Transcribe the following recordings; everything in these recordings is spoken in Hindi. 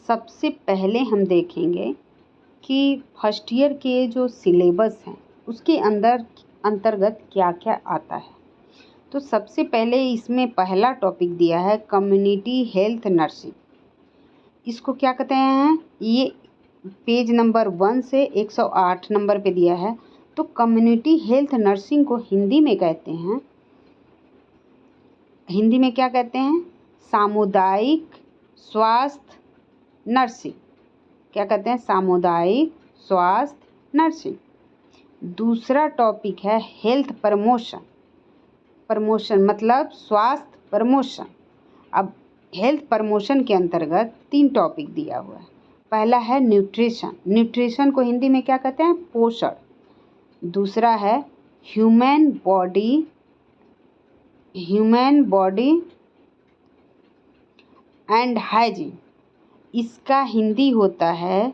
सबसे पहले हम देखेंगे कि फर्स्ट ईयर के जो सिलेबस हैं उसके अंतर्गत क्या क्या आता है। तो सबसे पहले इसमें पहला टॉपिक दिया है कम्युनिटी हेल्थ नर्सिंग। इसको क्या कहते हैं, ये पेज नंबर 1 से 108 नंबर पे दिया है। तो कम्युनिटी हेल्थ नर्सिंग को हिंदी में कहते हैं, हिंदी में क्या कहते हैं, सामुदायिक स्वास्थ्य नर्सिंग। क्या कहते हैं, सामुदायिक स्वास्थ्य नर्सिंग। दूसरा टॉपिक है हेल्थ प्रमोशन। प्रमोशन मतलब स्वास्थ्य प्रमोशन। अब हेल्थ प्रमोशन के अंतर्गत 3 टॉपिक दिया हुआ है। पहला है न्यूट्रिशन। न्यूट्रिशन को हिंदी में क्या कहते हैं, पोषण। दूसरा है ह्यूमन बॉडी एंड हाइजीन। इसका हिंदी होता है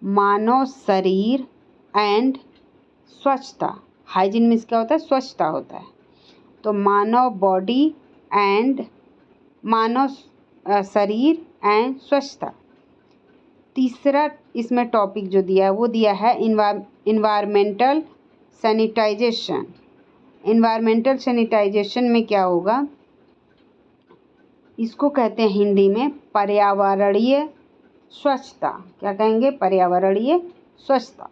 मानव शरीर एंड स्वच्छता। हाइजीन में क्या होता है, स्वच्छता होता है। तो मानव बॉडी एंड मानव शरीर एंड स्वच्छता। तीसरा इसमें टॉपिक जो दिया है वो दिया है इन्वायरमेंटल सैनिटाइजेशन। इन्वायरमेंटल सैनिटाइजेशन में क्या होगा, इसको कहते हैं हिंदी में पर्यावरणीय स्वच्छता। क्या कहेंगे, पर्यावरणीय स्वच्छता।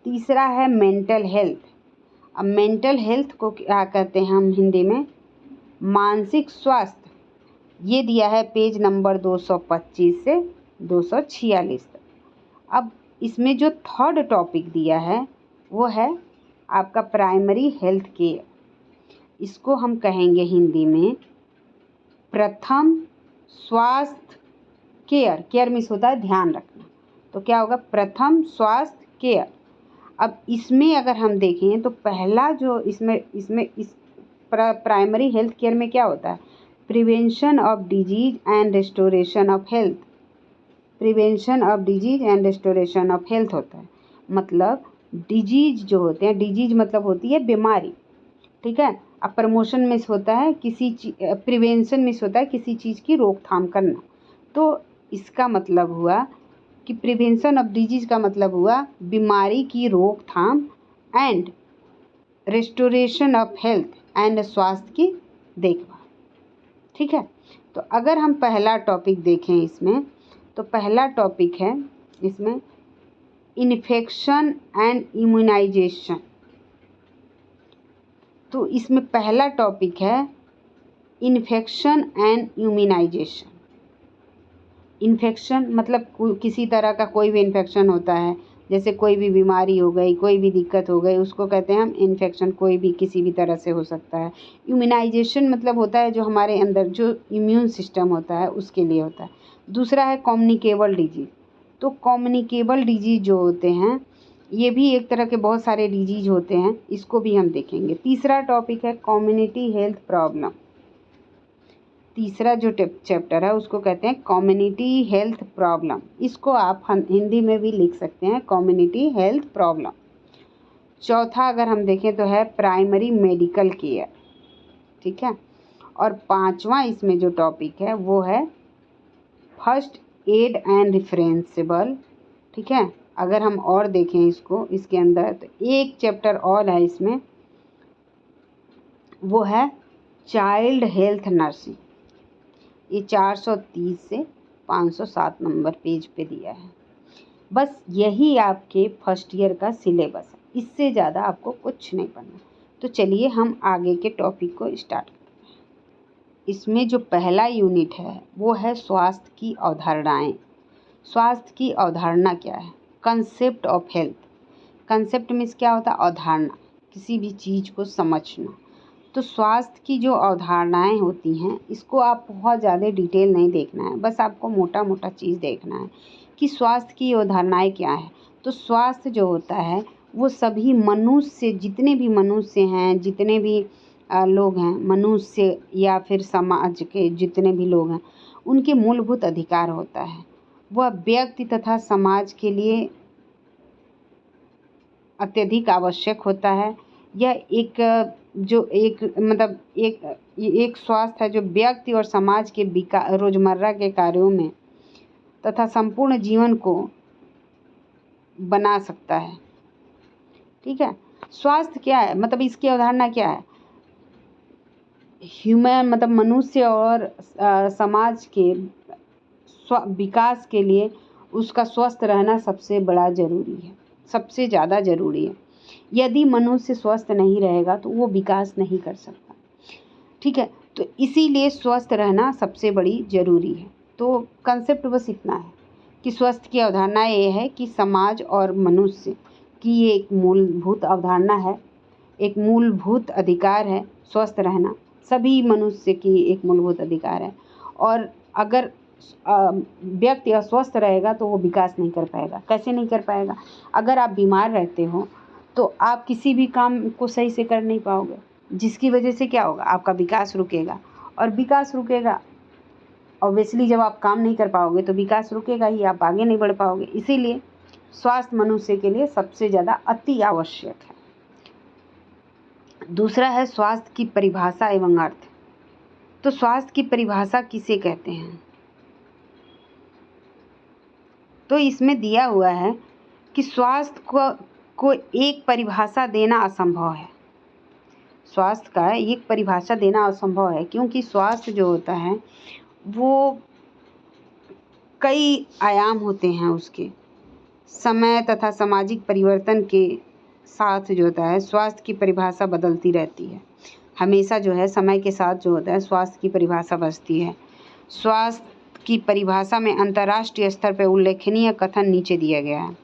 तीसरा है मेंटल हेल्थ। अब मेंटल हेल्थ को क्या कहते हैं हम हिंदी में, मानसिक स्वास्थ्य। ये दिया है पेज नंबर 225 से 246 तक। अब इसमें जो थर्ड टॉपिक दिया है वो है आपका प्राइमरी हेल्थ केयर। इसको हम कहेंगे हिंदी में प्रथम स्वास्थ्य केयर। केयर मीन्स होता है ध्यान रखना, तो क्या होगा, प्रथम स्वास्थ्य केयर। अब इसमें अगर हम देखें तो पहला जो इसमें इस प्राइमरी हेल्थ केयर में क्या होता है, prevention of disease and restoration of health. Prevention of disease and restoration of health होता है, मतलब डिजीज जो होते हैं, डिजीज मतलब होती है बीमारी, ठीक है। अब प्रमोशन में होता है प्रिवेंशन में होता है किसी चीज़ की रोकथाम करना। तो इसका मतलब हुआ कि प्रिवेंशन ऑफ डिजीज का मतलब हुआ बीमारी की रोकथाम and restoration of health and स्वास्थ्य की देखभाल, ठीक है। तो अगर हम पहला टॉपिक देखें इसमें, तो पहला टॉपिक है इसमें इन्फेक्शन एंड इम्यूनाइजेशन। तो इसमें पहला टॉपिक है इन्फेक्शन एंड इम्यूनाइजेशन। इन्फेक्शन मतलब किसी तरह का कोई भी इन्फेक्शन होता है, जैसे कोई भी बीमारी हो गई, कोई भी दिक्कत हो गई, उसको कहते हैं हम इन्फेक्शन। कोई भी किसी भी तरह से हो सकता है। इम्यूनाइजेशन मतलब होता है जो हमारे अंदर जो इम्यून सिस्टम होता है उसके लिए होता है। दूसरा है कम्युनिकेबल डिजीज। तो कम्युनिकेबल डिजीज जो होते हैं ये भी एक तरह के बहुत सारे डिजीज होते हैं, इसको भी हम देखेंगे। तीसरा टॉपिक है कम्युनिटी हेल्थ प्रॉब्लम। तीसरा जो चैप्टर है उसको कहते हैं कम्युनिटी हेल्थ प्रॉब्लम। इसको आप हिंदी में भी लिख सकते हैं, कम्युनिटी हेल्थ प्रॉब्लम। चौथा अगर हम देखें तो है प्राइमरी मेडिकल केयर, ठीक है। और पांचवा इसमें जो टॉपिक है वो है फर्स्ट एड एंड रिफरेंसिबल, ठीक है। अगर हम और देखें इसको, इसके अंदर तो एक चैप्टर और है इसमें, वो है चाइल्ड हेल्थ नर्सिंग। ये 430 से 507 नंबर पेज पे दिया है। बस यही आपके फर्स्ट ईयर का सिलेबस है, इससे ज़्यादा आपको कुछ नहीं पढ़ना। तो चलिए हम आगे के टॉपिक को स्टार्ट करते हैं। इसमें जो पहला यूनिट है वो है स्वास्थ्य की अवधारणाएं। स्वास्थ्य की अवधारणा क्या है, concept of health. Concept means क्या होता है, अवधारणा, किसी भी चीज़ को समझना। तो स्वास्थ्य की जो अवधारणाएं होती हैं इसको आप बहुत ज़्यादा डिटेल नहीं देखना है, बस आपको मोटा मोटा चीज़ देखना है कि स्वास्थ्य की अवधारणाएं क्या है। तो स्वास्थ्य जो होता है वो सभी मनुष्य, जितने भी मनुष्य हैं, जितने भी लोग हैं, मनुष्य या फिर समाज के जितने भी लोग हैं, उनके मूलभूत अधिकार होता है। वह व्यक्ति तथा समाज के लिए अत्यधिक आवश्यक होता है। यह एक स्वास्थ्य है जो व्यक्ति और समाज के रोजमर्रा के कार्यों में तथा संपूर्ण जीवन को बना सकता है। ठीक है, स्वास्थ्य क्या है, मतलब इसकी अवधारणा क्या है? ह्यूमन मतलब मनुष्य और समाज के विकास के लिए उसका स्वस्थ रहना सबसे बड़ा जरूरी है, सबसे ज़्यादा जरूरी है। यदि मनुष्य स्वस्थ नहीं रहेगा तो वो विकास नहीं कर सकता। ठीक है, तो इसीलिए स्वस्थ रहना सबसे बड़ी जरूरी है। तो कंसेप्ट बस इतना है कि स्वस्थ की अवधारणा ये है कि समाज और मनुष्य की ये एक मूलभूत अवधारणा है, एक मूलभूत अधिकार है स्वस्थ रहना, सभी मनुष्य की एक मूलभूत अधिकार है। और अगर व्यक्ति अस्वस्थ रहेगा तो वो विकास नहीं कर पाएगा। कैसे नहीं कर पाएगा? अगर आप बीमार रहते हो तो आप किसी भी काम को सही से कर नहीं पाओगे, जिसकी वजह से क्या होगा? आपका विकास रुकेगा, और विकास रुकेगा ऑब्वियसली जब आप काम नहीं कर पाओगे तो विकास रुकेगा ही, आप आगे नहीं बढ़ पाओगे। इसीलिए स्वास्थ्य मनुष्य के लिए सबसे ज़्यादा अति आवश्यक है। दूसरा है स्वास्थ्य की परिभाषा एवं अर्थ। तो स्वास्थ्य की परिभाषा किसे कहते हैं? तो इसमें दिया हुआ है कि स्वास्थ्य को एक परिभाषा देना असंभव है। स्वास्थ्य का एक परिभाषा देना असंभव है, क्योंकि स्वास्थ्य जो होता है वो कई आयाम होते हैं उसके। समय तथा सामाजिक परिवर्तन के साथ जो होता है स्वास्थ्य की परिभाषा बदलती रहती है। हमेशा जो है समय के साथ जो होता है स्वास्थ्य की परिभाषा बदलती है। स्वास्थ्य की परिभाषा में अंतर्राष्ट्रीय स्तर पर उल्लेखनीय कथन नीचे दिया गया है।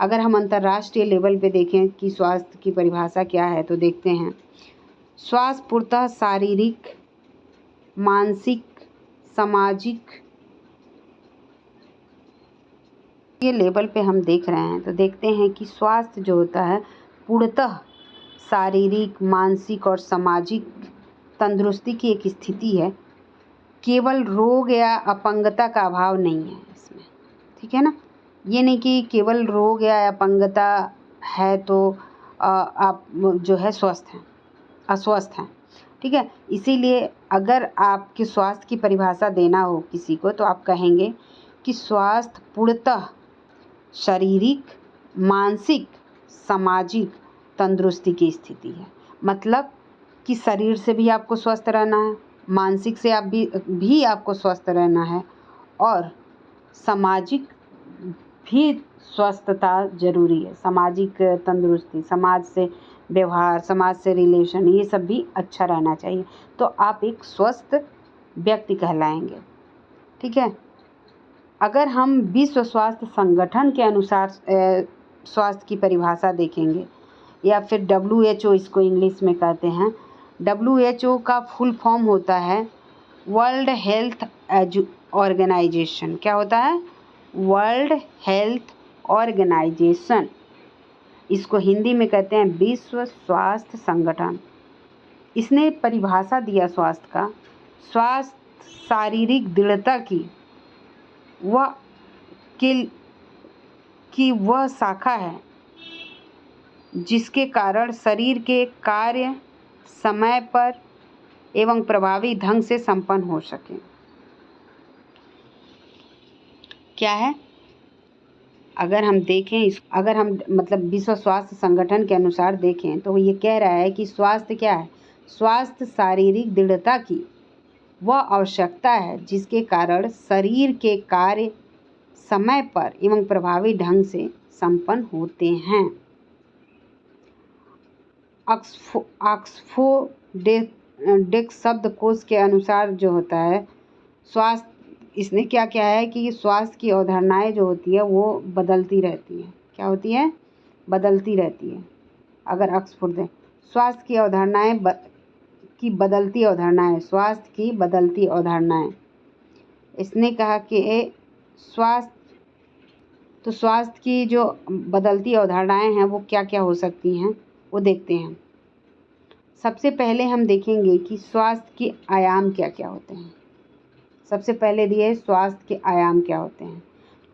अगर हम अंतर्राष्ट्रीय लेवल पे देखें कि स्वास्थ्य की परिभाषा क्या है तो देखते हैं, स्वास्थ्य पूर्णतः शारीरिक, मानसिक, सामाजिक, ये लेवल पे हम देख रहे हैं तो देखते हैं कि स्वास्थ्य जो होता है पूर्णतः शारीरिक, मानसिक और सामाजिक तंदुरुस्ती की एक स्थिति है। केवल रोग या अपंगता का अभाव नहीं है इसमें। ठीक है ना, ये नहीं कि केवल रोग या अपंगता है तो आप जो है स्वस्थ हैं, अस्वस्थ हैं। ठीक है, इसीलिए अगर आपके स्वास्थ्य की परिभाषा देना हो किसी को तो आप कहेंगे कि स्वास्थ्य पूर्णतः शारीरिक, मानसिक, सामाजिक तंदुरुस्ती की स्थिति है। मतलब कि शरीर से भी आपको स्वस्थ रहना है, मानसिक से आप भी आपको स्वस्थ रहना है, और सामाजिक भी स्वस्थता जरूरी है। सामाजिक तंदुरुस्ती, समाज से व्यवहार, समाज से रिलेशन, ये सब भी अच्छा रहना चाहिए, तो आप एक स्वस्थ व्यक्ति कहलाएंगे। ठीक है, अगर हम विश्व स्वास्थ्य संगठन के अनुसार स्वास्थ्य की परिभाषा देखेंगे, या फिर WHO इसको इंग्लिश में कहते हैं। WHO का फुल फॉर्म होता है वर्ल्ड हेल्थ ऑर्गेनाइजेशन। क्या होता है? World health organization. इसको हिंदी में कहते हैं विश्व स्वास्थ्य संगठन। इसने परिभाषा दिया स्वास्थ्य का, स्वास्थ्य शारीरिक दृढ़ता की वह शाखा है जिसके कारण शरीर के कार्य समय पर एवं प्रभावी ढंग से संपन्न हो सके। क्या है? अगर हम देखें अगर हम मतलब विश्व स्वास्थ्य संगठन के अनुसार देखें तो ये कह रहा है कि स्वास्थ्य क्या है? स्वास्थ्य शारीरिक दृढ़ता की वह आवश्यकता है जिसके कारण शरीर के कार्य समय पर एवं प्रभावी ढंग से संपन्न होते हैं। ऑक्सफोर्ड शब्दकोश के अनुसार जो होता है स्वास्थ्य, इसने क्या क्या है कि स्वास्थ्य की अवधारणाएं जो होती है वो बदलती रहती है। क्या होती है? बदलती रहती है। अगर ऑक्सफोर्ड दें स्वास्थ्य की अवधारणाएं की बदलती अवधारणाएं, स्वास्थ्य की बदलती अवधारणाएं। इसने कहा कि स्वास्थ्य की जो बदलती अवधारणाएं हैं वो क्या क्या हो सकती हैं वो देखते हैं। सबसे पहले हम देखेंगे कि स्वास्थ्य के आयाम क्या क्या होते हैं। सबसे पहले दिए स्वास्थ्य के आयाम क्या होते हैं।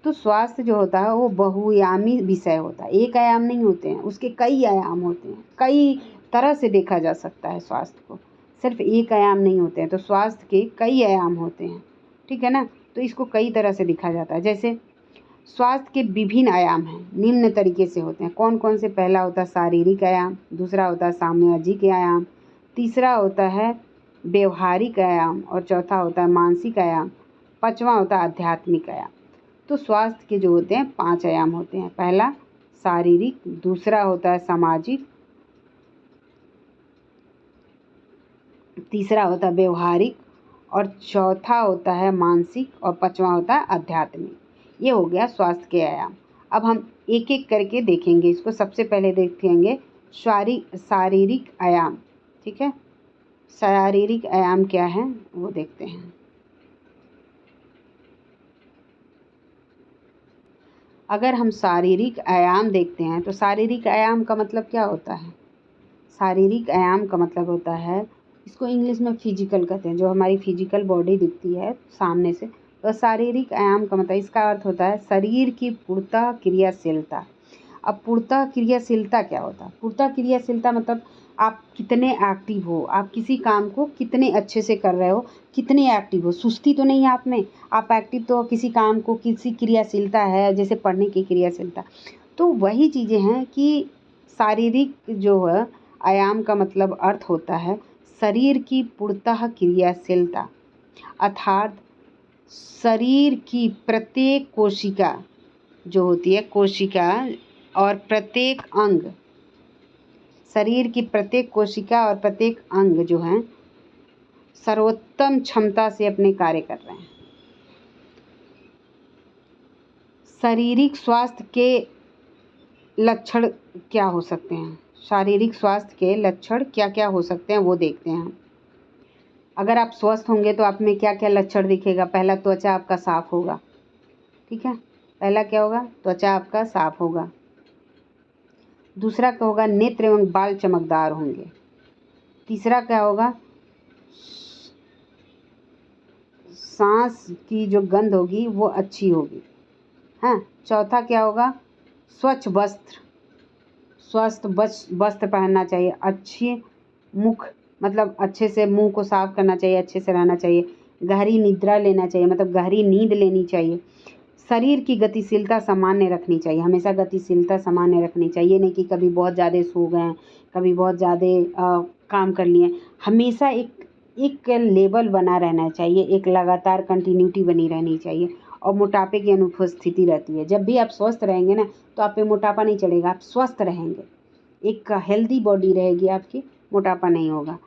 तो स्वास्थ्य जो होता है वो बहुआयामी विषय होता है, एक आयाम नहीं होते हैं, उसके कई आयाम होते हैं। कई तरह से देखा जा सकता है स्वास्थ्य को, सिर्फ एक आयाम नहीं होते हैं। तो स्वास्थ्य के कई आयाम होते हैं। ठीक है ना, तो इसको कई तरह से लिखा जाता है। जैसे स्वास्थ्य के विभिन्न आयाम हैं, निम्न तरीके से होते हैं। कौन कौन से? पहला होता है शारीरिक आयाम, दूसरा होता है सामाजिक आयाम, तीसरा होता है व्यवहारिक आयाम और चौथा होता है मानसिक आयाम, पांचवा होता है आध्यात्मिक आयाम। तो स्वास्थ्य के जो होते हैं 5 आयाम होते हैं। पहला शारीरिक, दूसरा होता है सामाजिक, तीसरा होता है व्यवहारिक और चौथा होता है मानसिक और पांचवा होता है आध्यात्मिक। ये हो गया स्वास्थ्य के आयाम। अब हम एक एक करके देखेंगे इसको। सबसे पहले देखेंगे शारीरिक आयाम। ठीक है, शारीरिक आयाम क्या है वो देखते हैं। अगर हम शारीरिक आयाम देखते हैं तो शारीरिक आयाम का मतलब क्या होता है? शारीरिक आयाम का मतलब होता है, इसको इंग्लिश में फिजिकल कहते हैं, जो हमारी फिजिकल बॉडी दिखती है सामने से। तो शारीरिक आयाम का मतलब, इसका अर्थ होता है शरीर की पूर्णतः क्रियाशीलता। अब पूर्णतः क्रियाशीलता क्या होता है? पूर्णतः क्रियाशीलता मतलब आप कितने एक्टिव हो, आप किसी काम को कितने अच्छे से कर रहे हो, कितने एक्टिव हो, सुस्ती तो नहीं आप में, आप एक्टिव तो किसी काम को, किसी क्रियाशीलता है जैसे पढ़ने की क्रियाशीलता। तो वही चीज़ें हैं कि शारीरिक जो है आयाम का मतलब अर्थ होता है शरीर की पूर्णतः क्रियाशीलता, अर्थात शरीर की प्रत्येक कोशिका जो होती है, कोशिका और प्रत्येक अंग, शरीर की प्रत्येक कोशिका और प्रत्येक अंग जो हैं सर्वोत्तम क्षमता से अपने कार्य कर रहे हैं। शारीरिक स्वास्थ्य के लक्षण क्या हो सकते हैं? शारीरिक स्वास्थ्य के लक्षण क्या क्या हो सकते हैं वो देखते हैं। अगर आप स्वस्थ होंगे तो आप में क्या क्या लक्षण दिखेगा? पहला, त्वचा आपका साफ होगा। ठीक है, पहला क्या होगा? त्वचा आपका साफ होगा। दूसरा क्या होगा? नेत्र एवं बाल चमकदार होंगे। तीसरा क्या होगा? सांस की जो गंध होगी वो अच्छी होगी। हाँ, चौथा क्या होगा? स्वच्छ वस्त्र, स्वस्थ वस्त्र पहनना चाहिए। अच्छे मुख, मतलब अच्छे से मुंह को साफ करना चाहिए, अच्छे से रहना चाहिए। गहरी निद्रा लेना चाहिए, मतलब गहरी नींद लेनी चाहिए। शरीर की गतिशीलता सामान्य रखनी चाहिए, हमेशा गतिशीलता सामान्य रखनी चाहिए। ये नहीं कि कभी बहुत ज़्यादा सो गए, कभी बहुत ज़्यादा काम कर लिए। हमेशा एक लेवल बना रहना चाहिए, एक लगातार कंटिन्यूटी बनी रहनी चाहिए। और मोटापे की अनुपस्थिति रहती है। जब भी आप स्वस्थ रहेंगे ना तो आप पे मोटापा नहीं चढ़ेगा, आप स्वस्थ रहेंगे, एक हेल्दी बॉडी रहेगी आपकी, मोटापा नहीं होगा।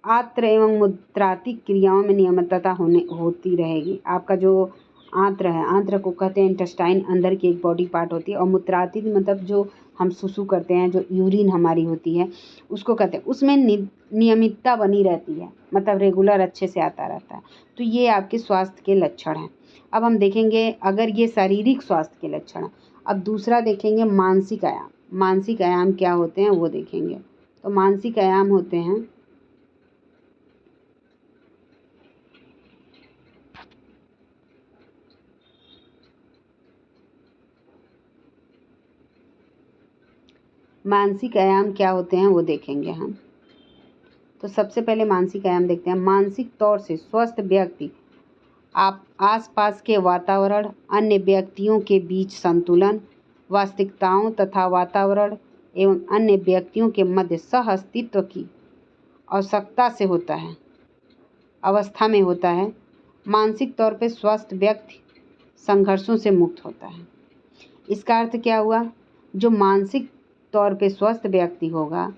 आंत्र एवं मूत्रांतिक क्रियाओं में नियमितता होती रहेगी। आपका जो आंत्र है, आंत्र को कहते हैं इंटेस्टाइन, अंदर की एक बॉडी पार्ट होती है। और मूत्रांतिक मतलब जो हम सुसु करते हैं, जो यूरिन हमारी होती है उसको कहते हैं, उसमें नियमितता बनी रहती है, मतलब रेगुलर अच्छे से आता रहता है। तो ये आपके स्वास्थ्य के लक्षण हैं। अब हम देखेंगे, अगर ये शारीरिक स्वास्थ्य के लक्षण हैं, अब दूसरा देखेंगे मानसिक आयाम। मानसिक आयाम क्या होते हैं वो देखेंगे। तो मानसिक आयाम होते हैं, मानसिक आयाम क्या होते हैं वो देखेंगे हम। तो सबसे पहले मानसिक आयाम देखते हैं। मानसिक तौर से स्वस्थ व्यक्ति आप आसपास के वातावरण, अन्य व्यक्तियों के बीच संतुलन, वास्तविकताओं तथा वातावरण एवं अन्य व्यक्तियों के मध्य सह अस्तित्व की आवश्यकता से होता है, अवस्था में होता है। मानसिक तौर पर स्वस्थ व्यक्ति संघर्षों से मुक्त होता है। इसका अर्थ क्या हुआ? जो मानसिक तौर पे स्वस्थ व्यक्ति होगा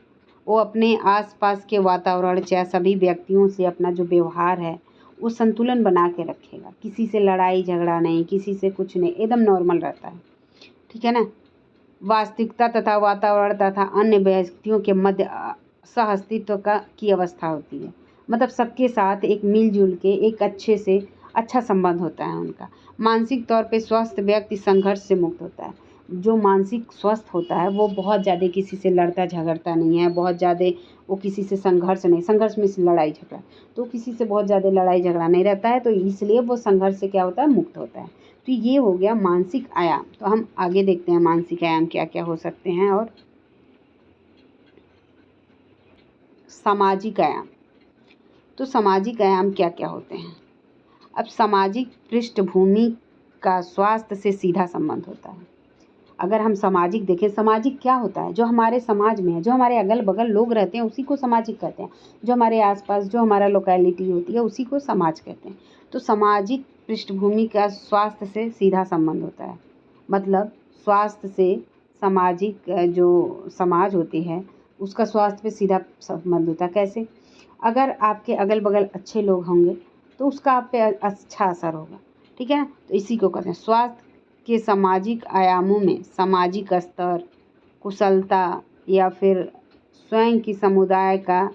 वो अपने आसपास के वातावरण, चाहे सभी व्यक्तियों से अपना जो व्यवहार है वो संतुलन बना के रखेगा। किसी से लड़ाई झगड़ा नहीं, किसी से कुछ नहीं, एकदम नॉर्मल रहता है। ठीक है ना। वास्तविकता तथा वातावरण तथा अन्य व्यक्तियों के मध्य सह अस्तित्व की अवस्था होती है, मतलब सबके साथ एक मिलजुल के एक अच्छे से अच्छा संबंध होता है उनका। मानसिक तौर पे स्वस्थ व्यक्ति संघर्ष से मुक्त होता है। जो मानसिक स्वस्थ होता है वो बहुत ज़्यादा किसी से लड़ता झगड़ता नहीं है, बहुत ज़्यादा वो किसी से संघर्ष में से लड़ाई झगड़ा, तो किसी से बहुत ज़्यादा लड़ाई झगड़ा नहीं रहता है, तो इसलिए वो संघर्ष से क्या होता है? मुक्त होता है। तो ये हो गया मानसिक आयाम। तो हम आगे देखते हैं मानसिक आयाम क्या क्या हो सकते हैं। और सामाजिक आयाम, तो सामाजिक आयाम क्या क्या होते हैं? अब सामाजिक पृष्ठभूमि का स्वास्थ्य से सीधा संबंध होता है। अगर हम सामाजिक देखें, सामाजिक क्या होता है? जो हमारे समाज में है, जो हमारे अगल बगल लोग रहते हैं उसी को सामाजिक कहते हैं। जो हमारे आसपास जो हमारा लोकेलिटी होती है उसी को समाज कहते हैं। तो सामाजिक पृष्ठभूमि का स्वास्थ्य से सीधा संबंध होता है। मतलब स्वास्थ्य से सामाजिक जो समाज होती है उसका स्वास्थ्य पे सीधा संबंध होता है। कैसे? अगर आपके अगल बगल अच्छे लोग होंगे तो उसका आप पे अच्छा असर होगा। ठीक है ना? तो इसी को कहते हैं स्वास्थ्य के सामाजिक आयामों में सामाजिक स्तर, कुशलता या फिर स्वयं की समुदाय का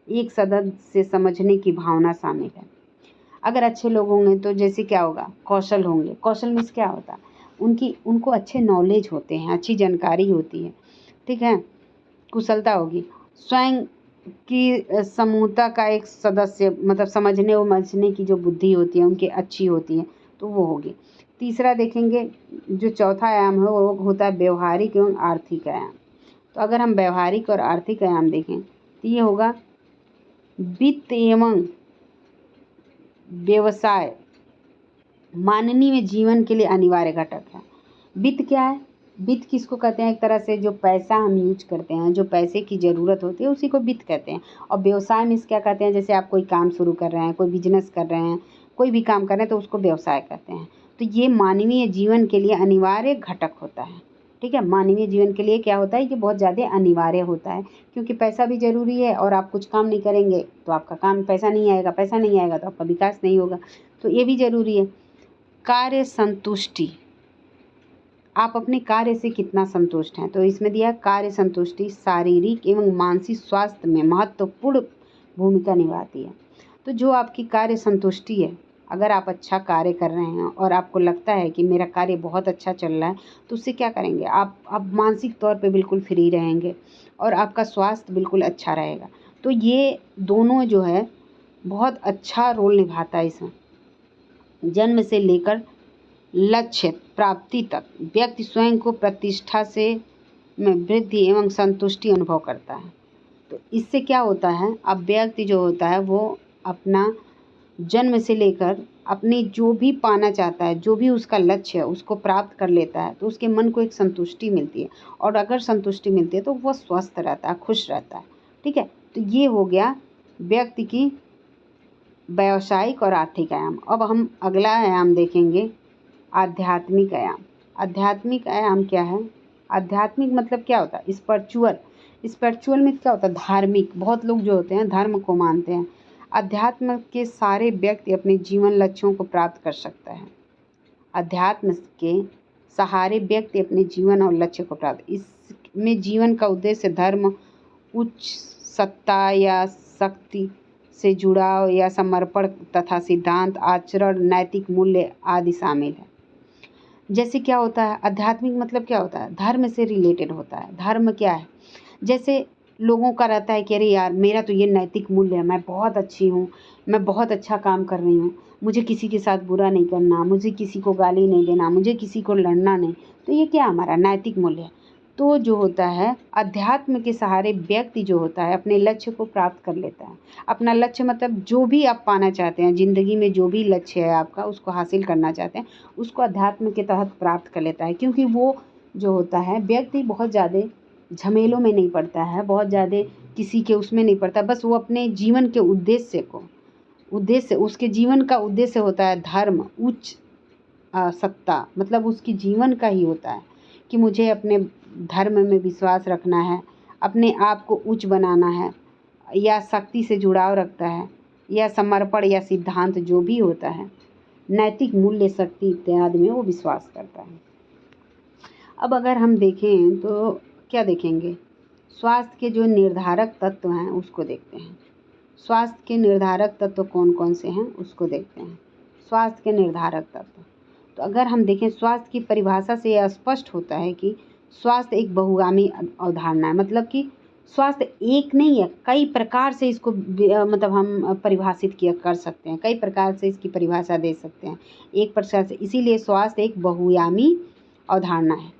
एक सदस्य से समझने की भावना शामिल है। अगर अच्छे लोग होंगे तो जैसे क्या होगा? कौशल होंगे। कौशल मीन्स क्या होता है? उनको अच्छे नॉलेज होते हैं, अच्छी जानकारी होती है। ठीक है? कुशलता होगी। स्वयं की समूहता का एक सदस्य, मतलब समझने की जो बुद्धि होती है उनकी अच्छी होती है, तो वो होगी। तीसरा देखेंगे, जो चौथा आयाम है वो होता है व्यवहारिक एवं आर्थिक आयाम। तो अगर हम व्यवहारिक और आर्थिक आयाम देखें तो ये होगा वित्त एवं व्यवसाय मानवीय जीवन के लिए अनिवार्य घटक है। वित्त क्या है? वित्त किसको कहते हैं? एक तरह से जो पैसा हम यूज करते हैं, जो पैसे की ज़रूरत होती है उसी को वित्त कहते हैं। और व्यवसाय में क्या कहते हैं? जैसे आप कोई काम शुरू कर रहे हैं, कोई बिजनेस कर रहे हैं, कोई भी काम कर रहे हैं तो उसको व्यवसाय कहते हैं। तो ये मानवीय जीवन के लिए अनिवार्य घटक होता है। ठीक है? मानवीय जीवन के लिए क्या होता है? ये बहुत ज़्यादा अनिवार्य होता है, क्योंकि पैसा भी ज़रूरी है और आप कुछ काम नहीं करेंगे तो आपका काम, पैसा नहीं आएगा, पैसा नहीं आएगा तो आपका विकास नहीं होगा। तो ये भी ज़रूरी है। कार्य संतुष्टि, आप अपने कार्य से कितना संतुष्ट हैं? तो इसमें दिया कार्य संतुष्टि शारीरिक एवं मानसिक स्वास्थ्य में महत्वपूर्ण भूमिका निभाती है। तो जो आपकी कार्य संतुष्टि है, अगर आप अच्छा कार्य कर रहे हैं और आपको लगता है कि मेरा कार्य बहुत अच्छा चल रहा है, तो उससे क्या करेंगे? आप मानसिक तौर पे बिल्कुल फ्री रहेंगे और आपका स्वास्थ्य बिल्कुल अच्छा रहेगा। तो ये दोनों जो है बहुत अच्छा रोल निभाता है इसमें। जन्म से लेकर लक्ष्य प्राप्ति तक व्यक्ति स्वयं को प्रतिष्ठा से में वृद्धि एवं संतुष्टि अनुभव करता है। तो इससे क्या होता है? अब व्यक्ति जो होता है वो अपना जन्म से लेकर अपने जो भी पाना चाहता है, जो भी उसका लक्ष्य है उसको प्राप्त कर लेता है, तो उसके मन को एक संतुष्टि मिलती है। और अगर संतुष्टि मिलती है तो वह स्वस्थ रहता है, खुश रहता है। ठीक है? तो ये हो गया व्यक्ति की व्यावसायिक और आर्थिक आयाम। अब हम अगला आयाम देखेंगे, आध्यात्मिक आयाम। आध्यात्मिक आयाम क्या है? आध्यात्मिक मतलब क्या होता है? स्पिरिचुअल में क्या होता है? धार्मिक। बहुत लोग जो होते हैं धर्म को मानते हैं। अध्यात्म के सारे व्यक्ति अपने जीवन लक्ष्यों को प्राप्त कर सकता है। अध्यात्म के सहारे व्यक्ति अपने जीवन और लक्ष्य को प्राप्त, इसमें जीवन का उद्देश्य धर्म, उच्च सत्ता या शक्ति से जुड़ाव या समर्पण तथा सिद्धांत, आचरण, नैतिक मूल्य आदि शामिल है। जैसे क्या होता है? आध्यात्मिक मतलब क्या होता है? धर्म से रिलेटेड होता है। धर्म क्या है? जैसे लोगों का रहता है कि अरे यार मेरा तो ये नैतिक मूल्य है, मैं बहुत अच्छी हूँ, मैं बहुत अच्छा काम कर रही हूँ, मुझे किसी के साथ बुरा नहीं करना, मुझे किसी को गाली नहीं देना, मुझे किसी को लड़ना नहीं। तो ये क्या हमारा नैतिक मूल्य है। तो जो होता है अध्यात्म के सहारे व्यक्ति जो होता है अपने लक्ष्य को प्राप्त कर लेता है। अपना लक्ष्य मतलब जो भी आप पाना चाहते हैं ज़िंदगी में, जो भी लक्ष्य है आपका उसको हासिल करना चाहते हैं, उसको अध्यात्म के तहत प्राप्त कर लेता है। क्योंकि वो जो होता है व्यक्ति बहुत ज़्यादा झमेलों में नहीं पड़ता है, बहुत ज़्यादा किसी के उसमें नहीं पड़ता। बस वो अपने जीवन के उसके जीवन का उद्देश्य होता है धर्म, उच्च सत्ता, मतलब उसकी जीवन का ही होता है कि मुझे अपने धर्म में विश्वास रखना है, अपने आप को उच्च बनाना है, या शक्ति से जुड़ाव रखता है, या समर्पण या सिद्धांत जो भी होता है, नैतिक मूल्य, शक्ति इत्यादि में वो विश्वास करता है। अब अगर हम देखें तो क्या देखेंगे? स्वास्थ्य के जो निर्धारक तत्व हैं उसको देखते हैं। स्वास्थ्य के निर्धारक तत्व कौन कौन से हैं उसको देखते हैं। स्वास्थ्य के निर्धारक तत्व, तो अगर हम देखें स्वास्थ्य की परिभाषा से यह स्पष्ट होता है कि स्वास्थ्य एक बहुगामी अवधारणा है। मतलब कि स्वास्थ्य एक नहीं है, कई प्रकार से इसको मतलब हम परिभाषित किया कर सकते हैं, कई प्रकार से इसकी परिभाषा दे सकते हैं एक प्रकार से। इसीलिए स्वास्थ्य एक बहुआयामी अवधारणा है।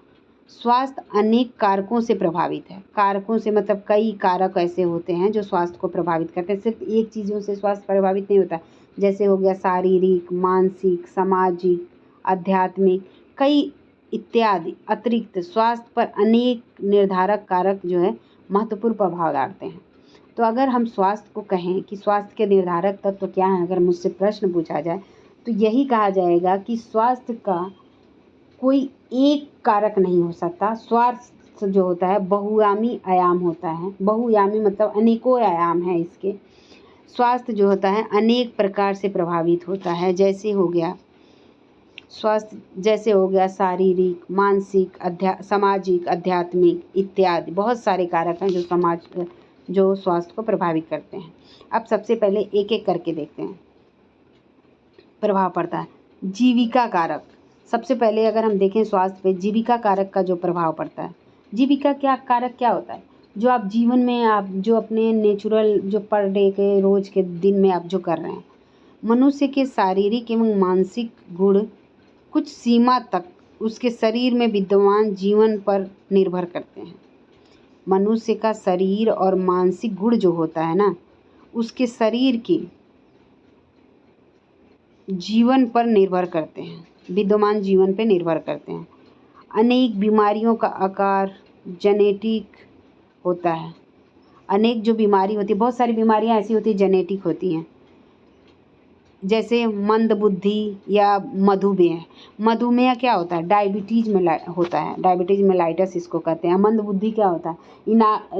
स्वास्थ्य अनेक कारकों से प्रभावित है। कारकों से मतलब कई कारक ऐसे होते हैं जो स्वास्थ्य को प्रभावित करते हैं। सिर्फ एक चीज़ों से स्वास्थ्य प्रभावित नहीं होता, जैसे हो गया शारीरिक, मानसिक, सामाजिक, आध्यात्मिक, कई इत्यादि अतिरिक्त स्वास्थ्य पर अनेक निर्धारक कारक जो है महत्वपूर्ण प्रभाव डालते हैं। तो अगर हम स्वास्थ्य को कहें कि स्वास्थ्य के निर्धारक तत्व क्या हैं, अगर मुझसे प्रश्न पूछा जाए तो यही कहा जाएगा कि स्वास्थ्य का कोई एक कारक नहीं हो सकता। स्वास्थ्य जो होता है बहुआयामी आयाम होता है। बहुआयामी मतलब अनेकों आयाम हैं इसके। स्वास्थ्य जो होता है अनेक प्रकार से प्रभावित होता है। जैसे हो गया स्वास्थ्य, जैसे हो गया शारीरिक, मानसिक, सामाजिक, आध्यात्मिक इत्यादि बहुत सारे कारक हैं जो स्वास्थ्य को प्रभावित करते हैं। अब सबसे पहले एक एक करके देखते हैं। प्रभाव पड़ता है जीविका कारक। सबसे पहले अगर हम देखें स्वास्थ्य पे जीविका कारक का जो प्रभाव पड़ता है, जीविका कारक क्या होता है? जो आप जीवन में आप जो अपने नेचुरल जो पर डे के रोज के दिन में आप जो कर रहे हैं, मनुष्य के शारीरिक एवं मानसिक गुण कुछ सीमा तक उसके शरीर में विद्यमान जीवन पर निर्भर करते हैं। मनुष्य का शरीर और मानसिक गुण जो होता है ना, उसके शरीर के जीवन पर निर्भर करते हैं, विद्यमान जीवन पर निर्भर करते हैं। अनेक बीमारियों का आकार जेनेटिक होता है। अनेक जो बीमारी होती है, बहुत सारी बीमारियां ऐसी होती है जेनेटिक होती हैं, जैसे मंदबुद्धि या मधुमेह। मधुमेह क्या होता है? डायबिटीज में होता है, डायबिटीज मेलाइटस इसको कहते हैं। मंदबुद्धि क्या होता है?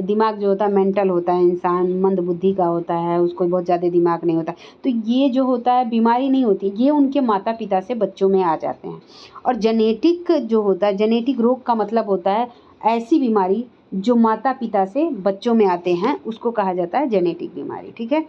दिमाग जो होता है मेंटल होता है, इंसान मंदबुद्धि का होता है, उसको बहुत ज़्यादा दिमाग नहीं होता। तो ये जो होता है बीमारी नहीं होती, ये उनके माता पिता से बच्चों में आ जाते हैं। और जेनेटिक जो होता है, जेनेटिक रोग का मतलब होता है ऐसी बीमारी जो माता पिता से बच्चों में आते हैं, उसको कहा जाता है जेनेटिक बीमारी। ठीक है।